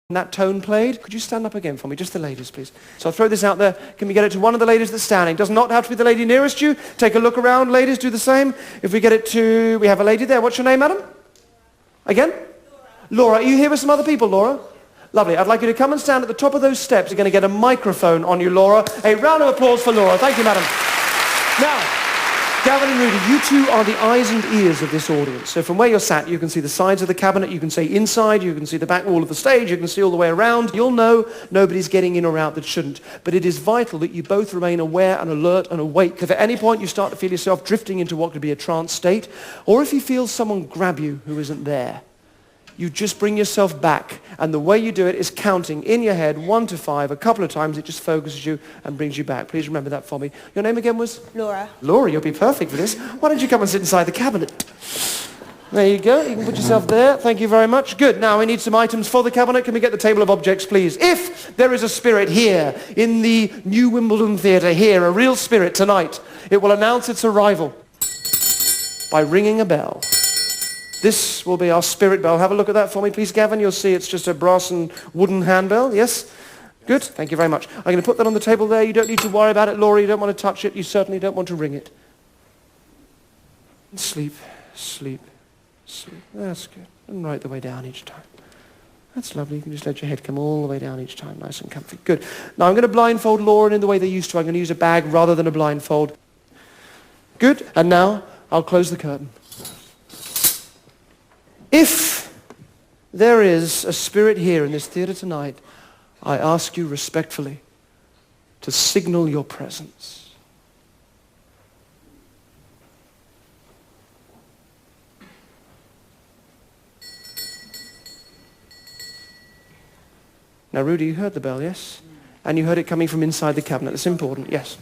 that tone played. Could you stand up again for me? Just the ladies, please. So I'll throw this out there. Can we get it to one of the ladies that's standing? Does not have to be the lady nearest you. Take a look around, ladies. Do the same. If we get it to... We have a lady there. What's your name, madam? Again? Laura. Are you here with some other people, Laura? Lovely. I'd like you to come and stand at the top of those steps. You're going to get a microphone on you, Laura. A round of applause for Laura. Thank you, madam. Now, Gavin and Rudy, you two are the eyes and ears of this audience. So from where you're sat, you can see the sides of the cabinet, you can see inside, you can see the back wall of the stage, you can see all the way around. You'll know nobody's getting in or out that shouldn't. But it is vital that you both remain aware and alert and awake. If at any point you start to feel yourself drifting into what could be a trance state, or if you feel someone grab you who isn't there, you just bring yourself back. And the way you do it is counting in your head 1 to 5. A couple of times it just focuses you and brings you back. Please remember that for me. Your name again was? Laura. Laura, you'll be perfect for this. Why don't you come and sit inside the cabinet? There you go. You can put yourself there. Thank you very much. Good. Now we need some items for the cabinet. Can we get the table of objects, please? If there is a spirit here in the New Wimbledon Theatre here, a real spirit tonight, it will announce its arrival by ringing a bell. This will be our spirit bell. Have a look at that for me, please, Gavin. You'll see it's just a brass and wooden handbell. Yes? Good. Thank you very much. I'm going to put that on the table there. You don't need to worry about it, Laura. You don't want to touch it. You certainly don't want to ring it. Sleep, sleep, sleep. That's good. And right the way down each time. That's lovely. You can just let your head come all the way down each time. Nice and comfy. Good. Now I'm going to blindfold Laura in the way they used to. I'm going to use a bag rather than a blindfold. Good. And now I'll close the curtain. If there is a spirit here in this theatre tonight, I ask you respectfully to signal your presence. Now, Rudy, you heard the bell, yes? And you heard it coming from inside the cabinet. That's important, yes.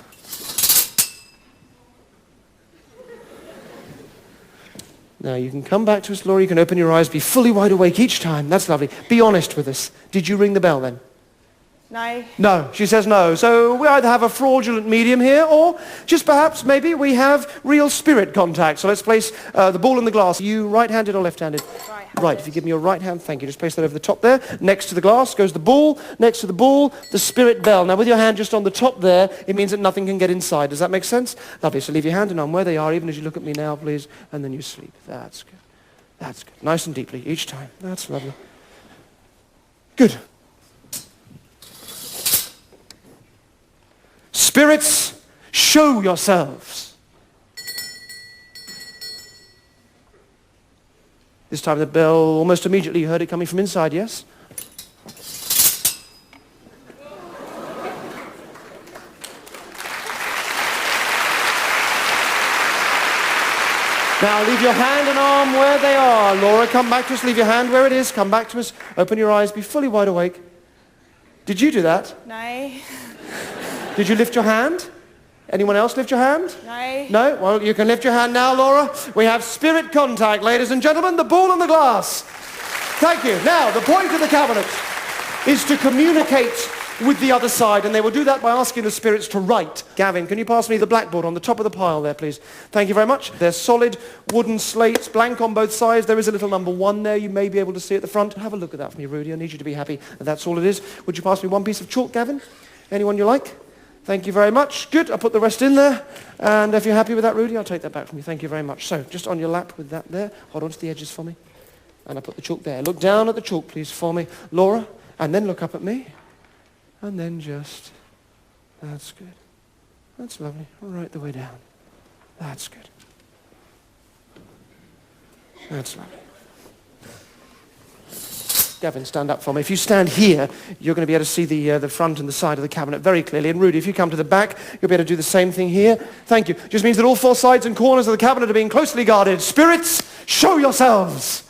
Now, you can come back to us, Laura. You can open your eyes, be fully wide awake each time. That's lovely. Be honest with us. Did you ring the bell then? No. No. She says no. So we either have a fraudulent medium here, or just perhaps maybe we have real spirit contact. So let's place the ball in the glass. Are you right-handed or left-handed? Right-handed. Right. If you give me your right hand, thank you. Just place that over the top there. Next to the glass goes the ball. Next to the ball, the spirit bell. Now, with your hand just on the top there, it means that nothing can get inside. Does that make sense? Lovely. So leave your hand and arm where they are, even as you look at me now, please. And then you sleep. That's good. That's good. Nice and deeply each time. That's lovely. Good. Spirits, show yourselves. This time the bell, almost immediately you heard it coming from inside, yes? Now leave your hand and arm where they are. Laura, come back to us. Leave your hand where it is. Come back to us. Open your eyes. Be fully wide awake. Did you do that? No. Did you lift your hand? Anyone else lift your hand? No. No? Well, you can lift your hand now, Laura. We have spirit contact, ladies and gentlemen. The ball and the glass. Thank you. Now, the point of the cabinet is to communicate with the other side, and they will do that by asking the spirits to write. Gavin, can you pass me the blackboard on the top of the pile there, please? Thank you very much. They're solid wooden slates, blank on both sides. There is a little number 1 there. You may be able to see at the front. Have a look at that for me, Rudy. I need you to be happy that that's all it is. Would you pass me one piece of chalk, Gavin? Anyone you like? Thank you very much. Good. I'll put the rest in there. And if you're happy with that, Rudy, I'll take that back from you. Thank you very much. So, just on your lap with that there. Hold on to the edges for me. And I'll put the chalk there. Look down at the chalk, please, for me. Laura, and then look up at me. And then just... That's good. That's lovely. Right the way down. That's good. That's lovely. Gavin, stand up for me. If you stand here, you're going to be able to see the front and the side of the cabinet very clearly. And Rudy, if you come to the back, you'll be able to do the same thing here. Thank you. Just means that all 4 sides and corners of the cabinet are being closely guarded. Spirits, show yourselves.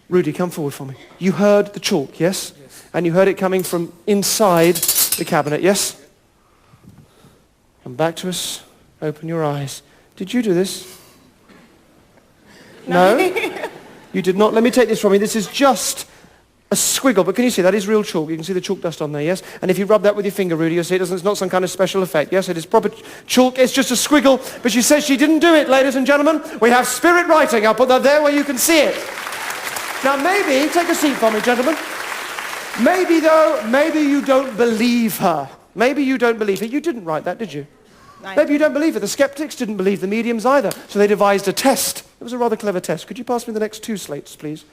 Rudy, come forward for me. You heard the chalk, yes? Yes. And you heard it coming from inside the cabinet, yes? Come back to us. Open your eyes. Did you do this? No? You did not. Let me take this from you. This is just A squiggle, but can you see that is real chalk? You can see the chalk dust on there, yes? And if you rub that with your finger, Rudy, you'll see it's not some kind of special effect. Yes, it is proper chalk. It's just a squiggle, but she says she didn't do it, ladies and gentlemen. We have spirit writing. I'll put that there where you can see it. Now maybe, take a seat for me, gentlemen. Maybe though, maybe you don't believe her. Maybe you don't believe her. You didn't write that, did you? No. Maybe you don't believe her. The skeptics didn't believe the mediums either, so they devised a test. It was a rather clever test. Could you pass me the next 2 slates, please?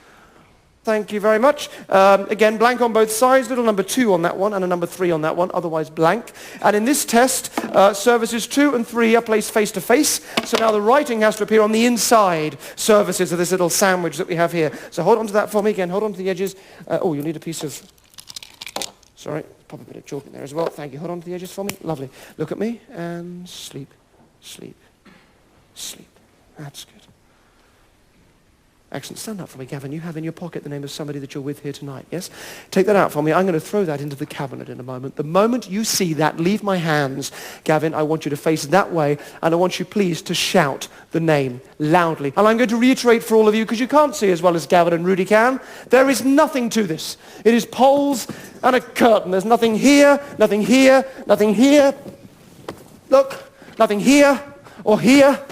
Thank you very much. Again, blank on both sides, little number 2 on that one and a number 3 on that one, otherwise blank. And in this test, services 2 and 3 are placed face to face. So now the writing has to appear on the inside surfaces of this little sandwich that we have here. So hold on to that for me again. Hold on to the edges. Oh, you'll need a piece of... Sorry, pop a bit of chalk in there as well. Thank you. Hold on to the edges for me. Lovely. Look at me and sleep, sleep, sleep. That's good. Excellent. Stand up for me, Gavin. You have in your pocket the name of somebody that you're with here tonight, yes? Take that out for me. I'm going to throw that into the cabinet in a moment. The moment you see that, leave my hands. Gavin, I want you to face that way, and I want you, please, to shout the name loudly. And I'm going to reiterate for all of you, because you can't see as well as Gavin and Rudy can, there is nothing to this. It is poles and a curtain. There's nothing here, nothing here, nothing here. Look, nothing here or here.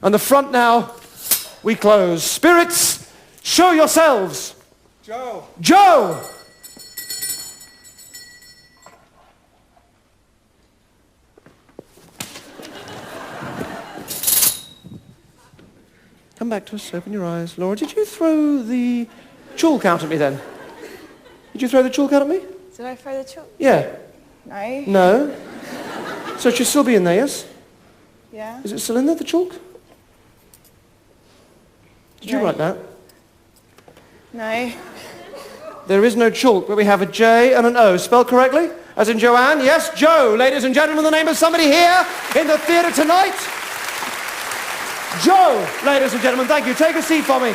And the front now... we close. Spirits, show yourselves. Joe. Joe. Come back to us, open your eyes. Laura, did you throw the chalk out at me then? Did you throw the chalk out at me? Did I throw the chalk? Yeah. No. No? So it should still be in there, yes? Yeah. Is it still in there, the chalk? Did you write that? No. There is no chalk, but we have a J and an O. Spelled correctly? As in Joanne? Yes, Joe. Ladies and gentlemen, the name of somebody here in the theatre tonight. Joe, ladies and gentlemen, thank you. Take a seat for me.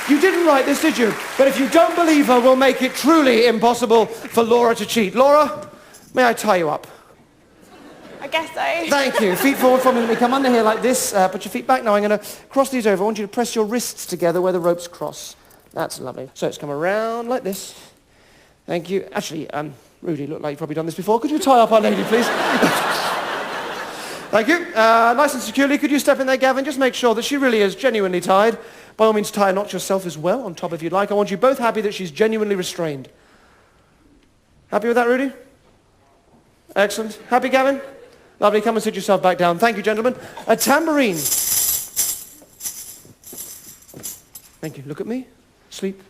You didn't write this, did you? But if you don't believe her, we'll make it truly impossible for Laura to cheat. Laura, may I tie you up? I guess so. Thank you. Feet forward for me. Let me come under here like this. Put your feet back. Now I'm going to cross these over. I want you to press your wrists together where the ropes cross. That's lovely. So it's come around like this. Thank you. Actually, Rudy, look like you've probably done this before. Could you tie up our lady, please? Thank you. Nice and securely. Could you step in there, Gavin? Just make sure that she really is genuinely tied. By all means, tie a knot yourself as well on top if you'd like. I want you both happy that she's genuinely restrained. Happy with that, Rudy? Excellent. Happy, Gavin? Lovely. Come and sit yourself back down. Thank you, gentlemen. A tambourine. Thank you. Look at me. Sleep.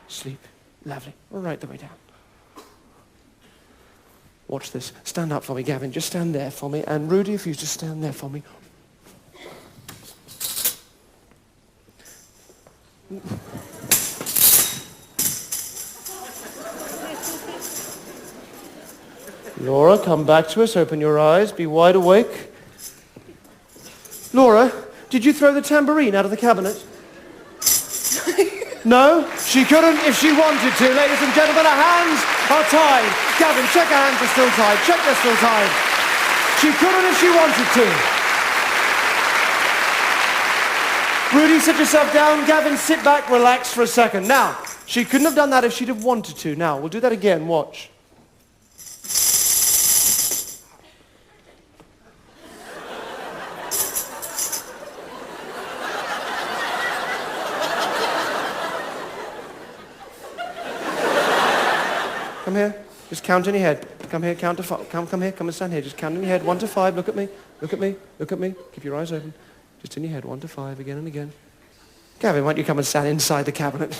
Sleep. Lovely. Right the way down. Watch this. Stand up for me, Gavin. Just stand there for me. And Rudy, if you just stand there for me. Laura, come back to us. Open your eyes. Be wide awake. Laura, did you throw the tambourine out of the cabinet? No? She couldn't if she wanted to. Ladies and gentlemen, her hands are tied. Gavin, check her hands are still tied. Check they're still tied. She couldn't if she wanted to. Rudy, sit yourself down. Gavin, sit back, relax for a second. Now, she couldn't have done that if she'd have wanted to. Now, we'll do that again. Watch. Come here. Just count in your head. Come here, count to 5. Come here, come and stand here. Just count in your head. 1 to 5. Look at me. Look at me. Look at me. Keep your eyes open. Just in your head. 1 to 5. Again and again. Gavin, why don't you come and stand inside the cabinet?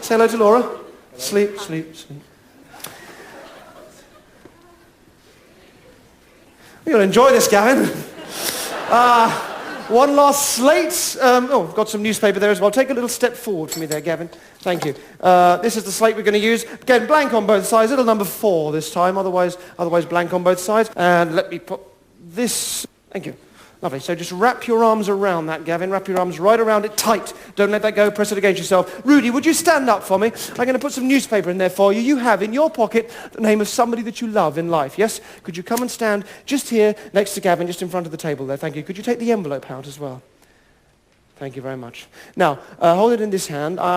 Say hello to Laura. Sleep, sleep, sleep. You'll enjoy this, Gavin. One last slate. I've got some newspaper there as well. Take a little step forward for me there, Gavin. Thank you. This is the slate we're going to use. Again, blank on both sides. Little number 4 this time. Otherwise blank on both sides. And let me put this. Thank you. Lovely. So just wrap your arms around that, Gavin. Wrap your arms right around it tight. Don't let that go. Press it against yourself. Rudy, would you stand up for me? I'm going to put some newspaper in there for you. You have in your pocket the name of somebody that you love in life. Yes? Could you come and stand just here next to Gavin, just in front of the table there? Thank you. Could you take the envelope out as well? Thank you very much. Now, hold it in this hand.